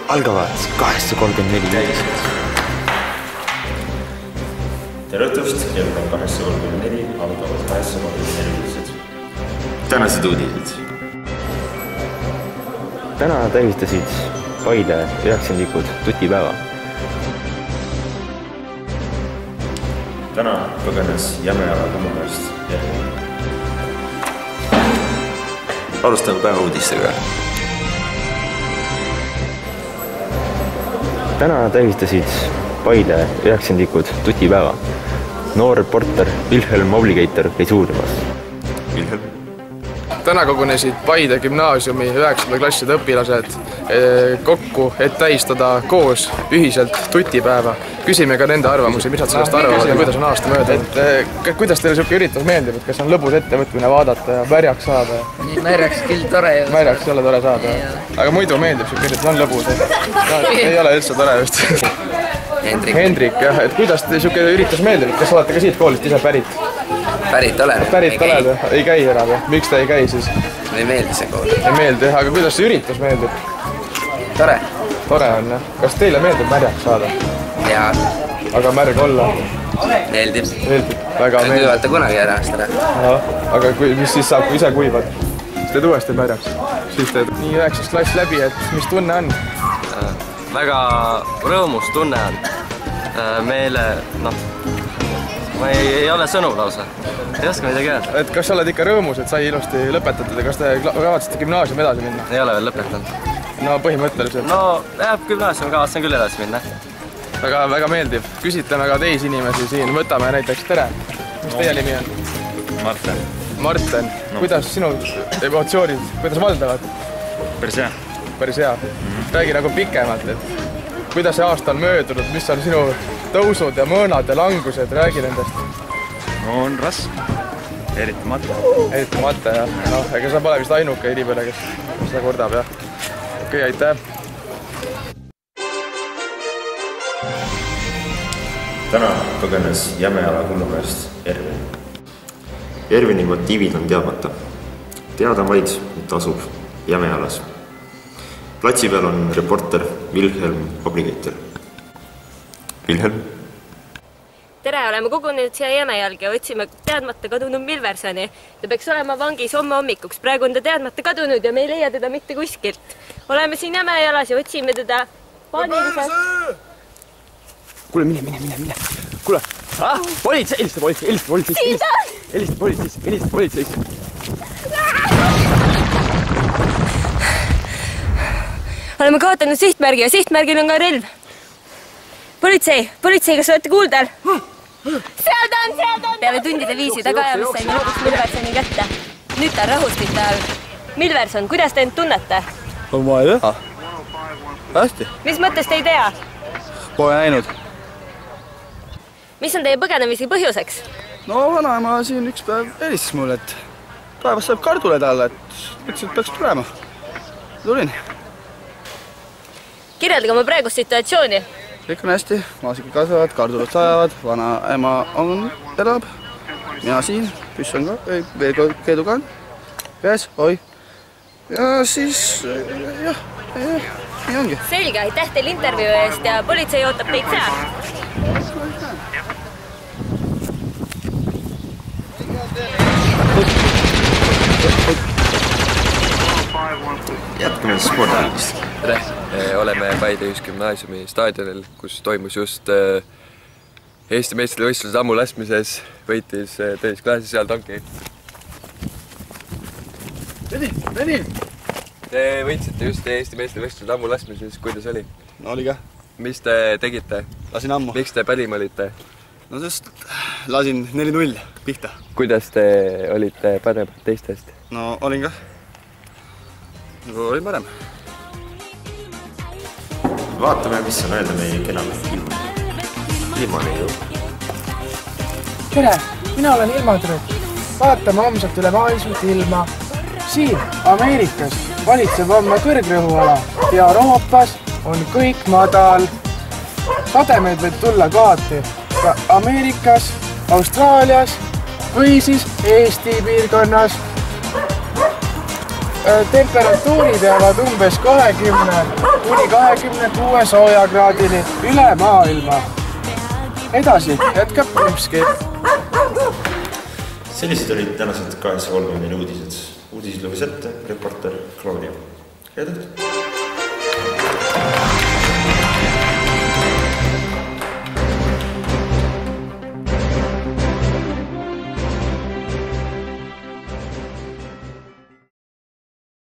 algavad 8:34. tere õhtust, kell on 8:34, algavad 8:34. tänased uudised. Täna tähistasid Paide 90-likud tutipäeva. Täna põgenes Jämejala Kummapääst järgi. Alustame päeva uudistega. Täna tähistasid Paide 90-likud tutipäeva. Noor reporter Wilhelm Obligator käis uurimas. Wilhelm? Täna kogunesid Paide gümnaasiumi 9. klasside õpilased kokku, et tähistada koos ühiselt tutipäeva. Küsime ka nende arvamusi, mis nad sellest arvavad ja kuidas on aasta möödunud. Kuidas teile niisugune üritus meeldib, et kas on lõbus ettevõtmine vaadata ja märjaks saada? Märjaks küll tore. Märjaks ei ole tore saada. Aga muidu meeldib niisugune üritus, on lõbus. Ei ole üldse tore vist. Hendrik, jah. Et kuidas teile niisugune üritus meeldib? Kas olete ka siit koolist ise pärit? Pärit olen. Pärit oled? Ei käi enam. Miks ta ei käi siis? Ei meeldi see kool. Ei meeldi, aga kuidas see üritus meeldib? Tore. Tore on, jah. Kas teile meeldib märjaks saada? Jaa. Aga märg olla? Meeldib. Meeldib. Väga meeldib. Kuivata kunagi ära aastale. Aga mis siis saab, kui ise kuivad? Teed uuesti märjaks? Siis teed nii 9. klass läbi, et mis tunne on? Väga rõõmus tunne on. Meile, ma ei ole sõnu lausa. Ei oska midagi öelda. Et kas sa oled ikka rõõmus, et sai ilusti lõpetatud ja kas te kavatsete gümnaasiumi edasi minna? Ei ole veel lõpetanud. No põhimõtteliselt. No jah, gümnaasiumi kavatsen küll edasi minna. Väga meeldib. Küsitleme ka teisi inimesi siin. Võtame näiteks tere. Mis teie nimi on? Marten. Marten. Kuidas sinu emotsioonid, kuidas valdavad? Päris hea. Päris hea. Räägi nagu pikemalt, et kuidas see aasta on möödunud, mis on sinu tõusud ja mõõnad ja langused, räägi nendest. No on raske. Eriti mate. Eriti mate, jah. Ega sa pole vist ainuke inimene, kes seda kordab, jah. Okei, aitäh. Täna põgenes Jämejala Kummapääst Ervin. Ervini motiivid on teadmata. Teada vaid, et asub Jämejalas. Platsi peal on reporter Wilhelm Obligator. Wilhelm? Tere, oleme kogunenud siia Jämejalgi ja otsime teadmata kadunud Milversoni. Ta peaks olema vangis homme hommikuks. Praegu on ta teadmata kadunud ja me ei leia teda mitte kuskilt. Oleme siin Jämejalas ja otsime teda paaniliselt. Kuule, mine. Kuule, politsei, helista politseisse. Oleme kaotanud sihtmärgi ja sihtmärgil on ka relv. Politsei, kas olete kuuldel? Seal ta on! Peale tundide viisi tagaajamist saime lõpuks Milversoni kätte. Nüüd ta on rahustite all. Milverson, kuidas te end tunnete? Ma ei tea. Hästi. Mis mõttes te ei tea? Pole näinud. Mis on teie põgenemise põhjuseks? No vanaema siin üks päev helistas mulle, et päevast saab kardule talle, et ütles, et peaks tulema. Tulin. Kirjeldage oma praegust situatsiooni. Kõik on hästi, maasikad kasvavad, kardulad sajavad, vanaema elab, mina siin, püss on ka, keeduga on, käes, oi. Ja siis, jah, nii ongi. Selge, aitäh teile intervjuu eest ja politsei ootab teid seal. Jätkame spordaalist. Tere, oleme Paide Ühisgümnaasiumi staadionil, kus toimus just Eesti meistrivõistluse tammulasmises, võitis Tõnis Klaasi seal tanki. Veni! Te võitsite just Eesti meistrivõistluse tammulasmises, kuidas oli? No oli ka. Mis te tegite? Lasin ammu. Miks te pärim olite? No sest lasin 4-0 pihta. Kuidas te olite paremad teistest? No olin ka. Nagu olin parem. Vaatame, mis on öelda meie kenale ilmane ju. Tere, mina olen ilmatrüük. Vaatame homselt üle maailmselt ilma. Siin Ameerikas valitseb homme kõrgrõhuala ja Euroopas on kõik madal. Sademeid võib tulla kohati ka Ameerikas, Austraalias või siis Eesti piirkonnas. temperatuurid jäävad umbes 20 kuni 26 soojakraadini üle maailma. Edasi jätkab Krõmski. Sellised olid tänased 8.30 uudised. Uudised luges ette reporter Claudia. Head õhtut!